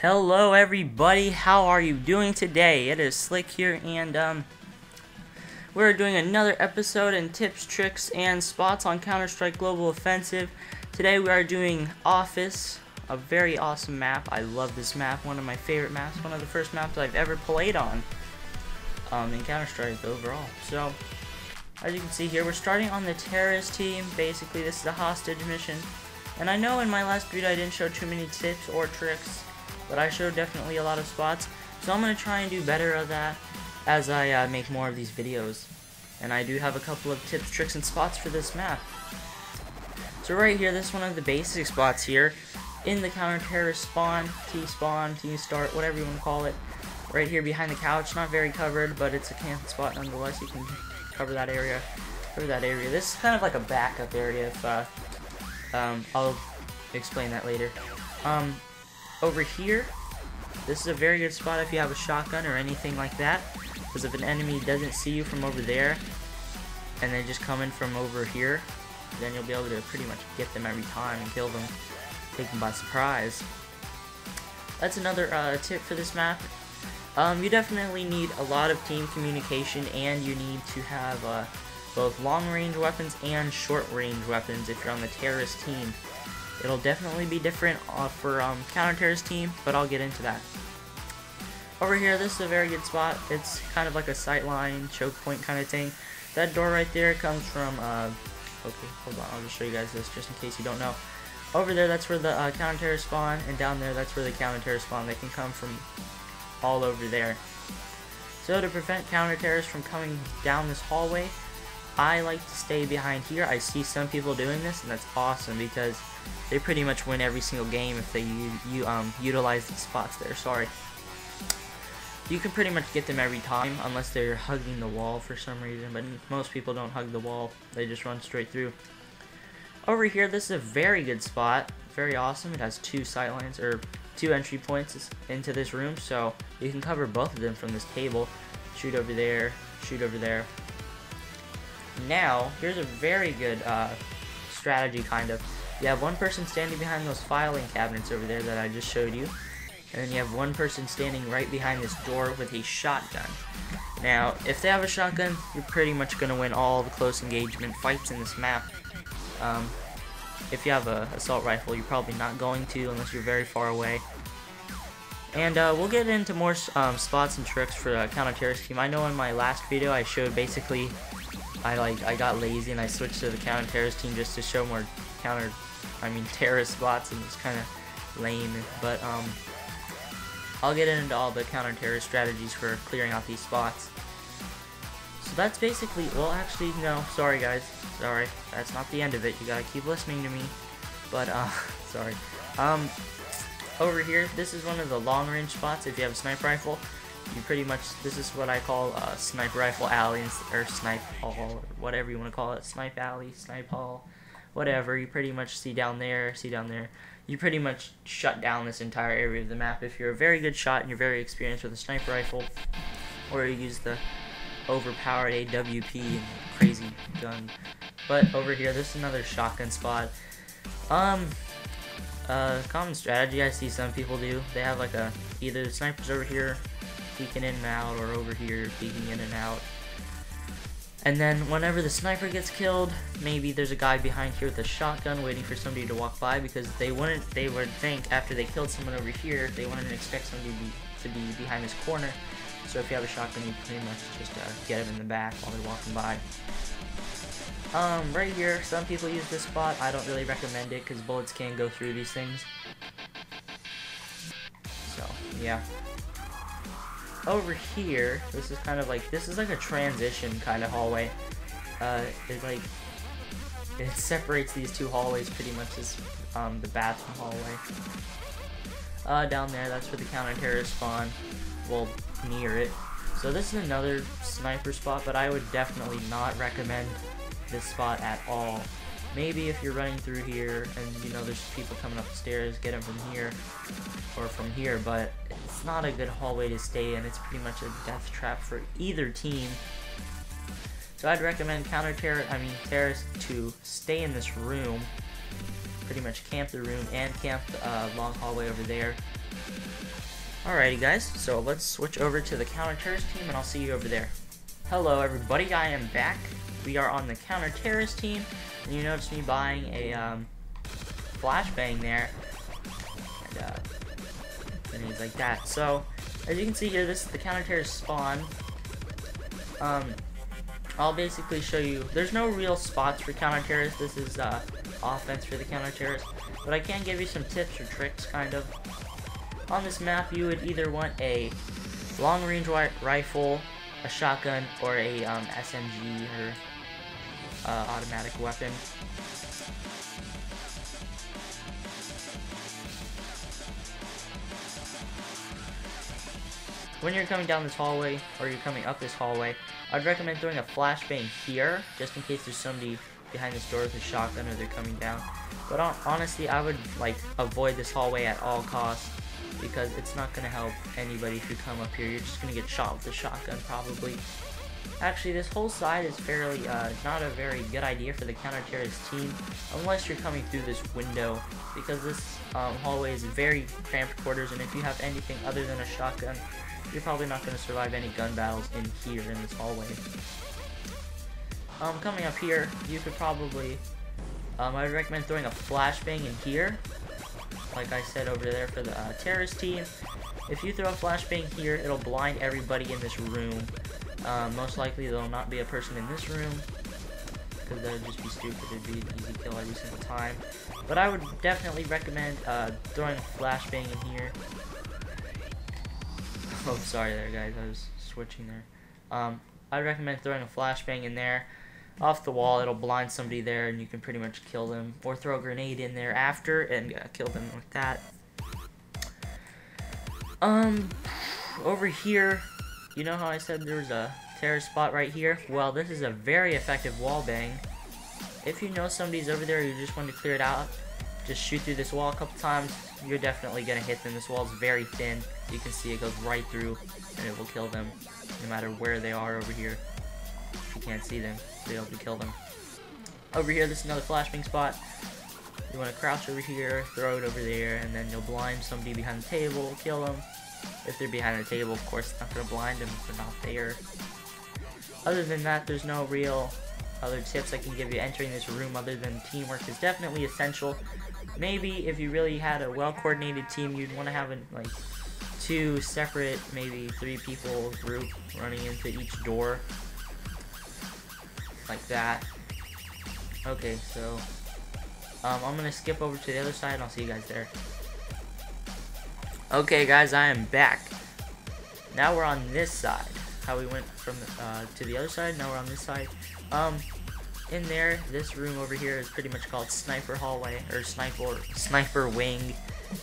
Hello everybody, how are you doing today? It is Slick here, and we're doing another episode in tips, tricks, and spots on Counter-Strike Global Offensive. Today we are doing Office, a very awesome map. I love this map, one of my favorite maps, one of the first maps I've ever played on in Counter-Strike overall. So, as you can see here, we're starting on the terrorist team. Basically, this is a hostage mission. And I know in my last video I didn't show too many tips or tricks, but I showed definitely a lot of spots, so I'm going to try and do better of that as I make more of these videos. And I do have a couple of tips, tricks, and spots for this map. So right here, this is one of the basic spots here in the counter-terrorist spawn, T-start, whatever you want to call it. Right here behind the couch, not very covered, but it's a camp spot nonetheless. You can cover that area. This is kind of like a backup area if, I'll explain that later. Over here, this is a very good spot if you have a shotgun or anything like that, because if an enemy doesn't see you from over there and they just come in from over here, then you'll be able to pretty much get them every time and kill them, take them by surprise. That's another tip for this map. You definitely need a lot of team communication, and you need to have both long-range weapons and short-range weapons if you're on the terrorist team. It'll definitely be different for counter-terrorist team, but I'll get into that. Over here, this is a very good spot. It's kind of like a sightline, choke point kind of thing. That door right there comes from, okay, hold on, I'll just show you guys this just in case you don't know. Over there, that's where the counter-terrorist spawn, and down there, that's where the counter-terrorist spawn. They can come from all over there. So to prevent counter-terrorists from coming down this hallway, I like to stay behind here. I see some people doing this, and that's awesome because they pretty much win every single game if they utilize these spots there. Sorry. You can pretty much get them every time unless they're hugging the wall for some reason, but most people don't hug the wall. They just run straight through. Over here, this is a very good spot. Very awesome. It has two sightlines, or two entry points into this room, so you can cover both of them from this table. Shoot over there, shoot over there. Now, here's a very good strategy, kind of. You have one person standing behind those filing cabinets over there that I just showed you, and then you have one person standing right behind this door with a shotgun. Now, if they have a shotgun, you're pretty much going to win all the close engagement fights in this map. If you have an assault rifle, you're probably not going to unless you're very far away. And we'll get into more spots and tricks for the counter-terrorist team. I know in my last video I showed basically I got lazy and I switched to the counter-terrorist team just to show more terrorist spots, and it's kind of lame, but I'll get into all the counter-terrorist strategies for clearing out these spots. So that's basically, well, actually, no, sorry guys, sorry, that's not the end of it. You gotta keep listening to me, but sorry. Over here, this is one of the long-range spots. If you have a sniper rifle, you pretty much, this is what I call sniper rifle alley, or snipe hall, or whatever you want to call it. Snipe alley, snipe hall, whatever. You pretty much see down there. You pretty much shut down this entire area of the map if you're a very good shot and you're very experienced with a sniper rifle, or you use the overpowered AWP and crazy gun. But over here, this is another shotgun spot. Common strategy I see some people do. They have like either the sniper's over here peeking in and out, or over here peeking in and out. And then whenever the sniper gets killed, maybe there's a guy behind here with a shotgun waiting for somebody to walk by, because they would think after they killed someone over here, they wouldn't expect somebody to be behind this corner. So if you have a shotgun, you pretty much just get them in the back while they're walking by. Right here, some people use this spot. I don't really recommend it because bullets can go through these things. So, yeah. Over here, this is kind of like, this is like a transition kind of hallway. It separates these two hallways pretty much as the bathroom hallway. Down there, that's where the counter-terrorist spawn. Well, near it. So this is another sniper spot, but I would definitely not recommend this spot at all. Maybe if you're running through here and you know there's people coming up the stairs, get them from here or from here, but it's not a good hallway to stay in. It's pretty much a death trap for either team. So I'd recommend terrorists to stay in this room, pretty much camp the room and camp the long hallway over there. Alrighty guys, so let's switch over to the counter-terrorist team and I'll see you over there. Hello everybody, I am back. We are on the counter-terrorist team, and you notice me buying a flashbang there, and things like that. So, as you can see here, this is the counter-terrorist spawn. I'll basically show you, there's no real spots for counter-terrorists, this is offense for the counter-terrorists, but I can give you some tips or tricks, kind of. On this map, you would either want a long-range rifle, a shotgun, or a SMG or automatic weapon. When you're coming down this hallway, or you're coming up this hallway, I'd recommend throwing a flashbang here, just in case there's somebody behind this door with a shotgun or they're coming down. But honestly, I would avoid this hallway at all costs, because it's not going to help anybody if you come up here. You're just going to get shot with a shotgun, probably. Actually, this whole side is fairly, not a very good idea for the counter-terrorist team, unless you're coming through this window, because this hallway is very cramped quarters, and if you have anything other than a shotgun, you're probably not going to survive any gun battles in here, in this hallway. Coming up here, you could probably, I would recommend throwing a flashbang in here, like I said over there for the terrorist team. If you throw a flashbang here, it'll blind everybody in this room. Most likely there'll not be a person in this room, because that would just be stupid. It'd be an easy kill every single time. But I would definitely recommend throwing a flashbang in here. Oh, sorry there guys, I was switching there. I'd recommend throwing a flashbang in there. Off the wall, it'll blind somebody there and you can pretty much kill them. Or throw a grenade in there after and kill them with that. Over here, you know how I said there was a terrorist spot right here? Well, this is a very effective wall bang. If you know somebody's over there, you just want to clear it out, just shoot through this wall a couple times. You're definitely going to hit them. This wall's very thin. You can see it goes right through and it will kill them no matter where they are over here. If you can't see them, you'll be able to kill them. Over here, this is another flashbang spot. You want to crouch over here, throw it over there, and then you'll blind somebody behind the table, kill them. If they're behind the table, of course, it's not going to blind them if they're not there. Other than that, there's no real other tips I can give you. Entering this room other than teamwork is definitely essential. Maybe if you really had a well-coordinated team, you'd want to have two separate, maybe 3 people group running into each door. Like that. Okay, so I'm going to skip over to the other side and I'll see you guys there. Okay guys, I am back. Now we're on this side. How we went from to the other side, now we're on this side. In there, this room over here is pretty much called Sniper Hallway, or Sniper Wing,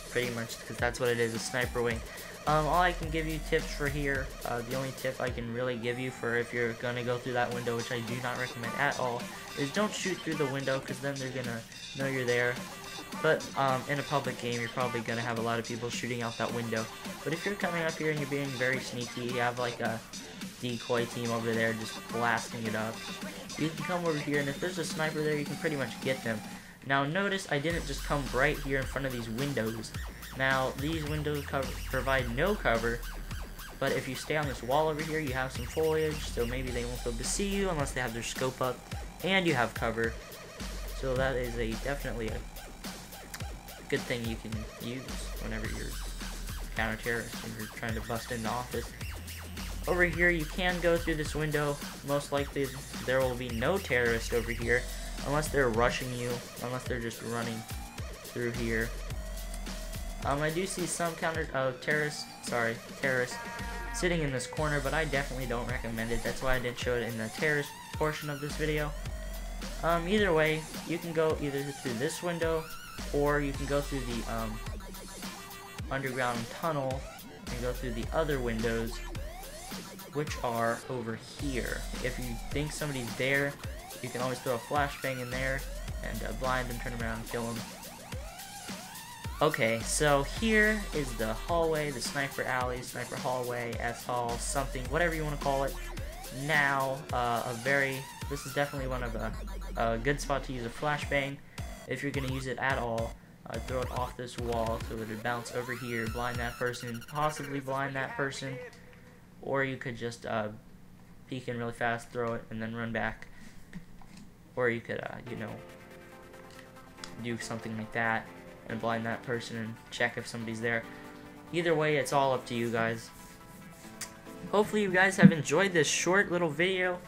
pretty much, because that's what it is, a Sniper Wing. All I can give you tips for here, the only tip I can really give you for if you're going to go through that window, which I do not recommend at all, is don't shoot through the window, because then they're going to know you're there. But in a public game, you're probably going to have a lot of people shooting out that window. But if you're coming up here and you're being very sneaky, you have like a decoy team over there just blasting it up, you can come over here, and if there's a sniper there, you can pretty much get them. Now notice I didn't just come right here in front of these windows. Now these windows provide no cover, but if you stay on this wall over here, you have some foliage, so maybe they won't be able to see you unless they have their scope up, and you have cover. So that is definitely a good thing you can use whenever you're counter-terrorist and you're trying to bust in the office. Over here, you can go through this window. Most likely, there will be no terrorist over here, unless they're rushing you, unless they're just running through here. I do see some terrorists sitting in this corner, but I definitely don't recommend it. That's why I didn't show it in the terrorist portion of this video. Either way, you can go either through this window, or you can go through the underground tunnel and go through the other windows, which are over here. If you think somebody's there, you can always throw a flashbang in there and blind them, turn around and kill them. Okay, so here is the hallway, the sniper alley, sniper hallway, S-hall, something, whatever you want to call it. Now, this is definitely one of a good spot to use a flashbang if you're going to use it at all. throw it off this wall so it would bounce over here, blind that person, possibly blind that person, or you could just peek in really fast, throw it, and then run back, or you could, you know, do something like that and blind that person and check if somebody's there. Either way, it's all up to you guys. Hopefully you guys have enjoyed this short little video.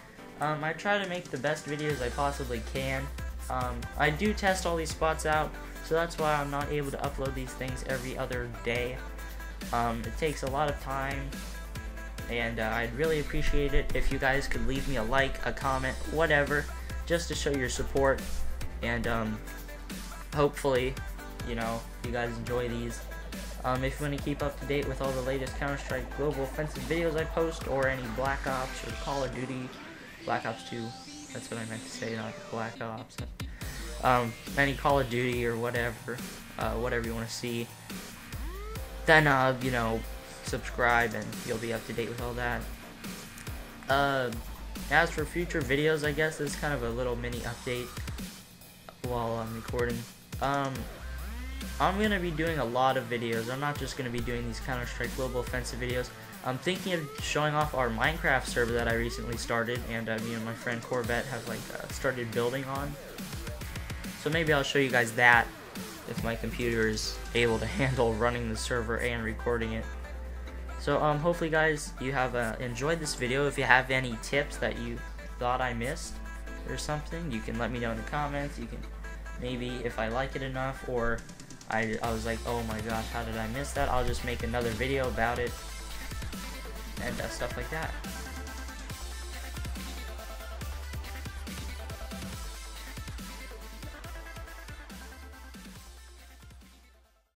I try to make the best videos I possibly can. I do test all these spots out, so that's why I'm not able to upload these things every other day. It takes a lot of time, and I'd really appreciate it if you guys could leave me a like, a comment, whatever, just to show your support. And hopefully, you know, you guys enjoy these. If you want to keep up to date with all the latest Counter-Strike Global Offensive videos I post, or any Black Ops or Call of Duty, Black Ops 2, that's what I meant to say, not Black Ops. Any Call of Duty or whatever, whatever you want to see, then, you know, subscribe and you'll be up to date with all that. As for future videos, I guess this is kind of a little mini update while I'm recording. I'm going to be doing a lot of videos. I'm not just going to be doing these Counter-Strike Global Offensive videos. I'm thinking of showing off our Minecraft server that I recently started, and me and my friend Corvette have like started building on. So maybe I'll show you guys that if my computer is able to handle running the server and recording it. So hopefully guys you have enjoyed this video. If you have any tips that you thought I missed or something, you can let me know in the comments. You can maybe, if I like it enough, or I was like, oh my gosh, how did I miss that, I'll just make another video about it and stuff like that.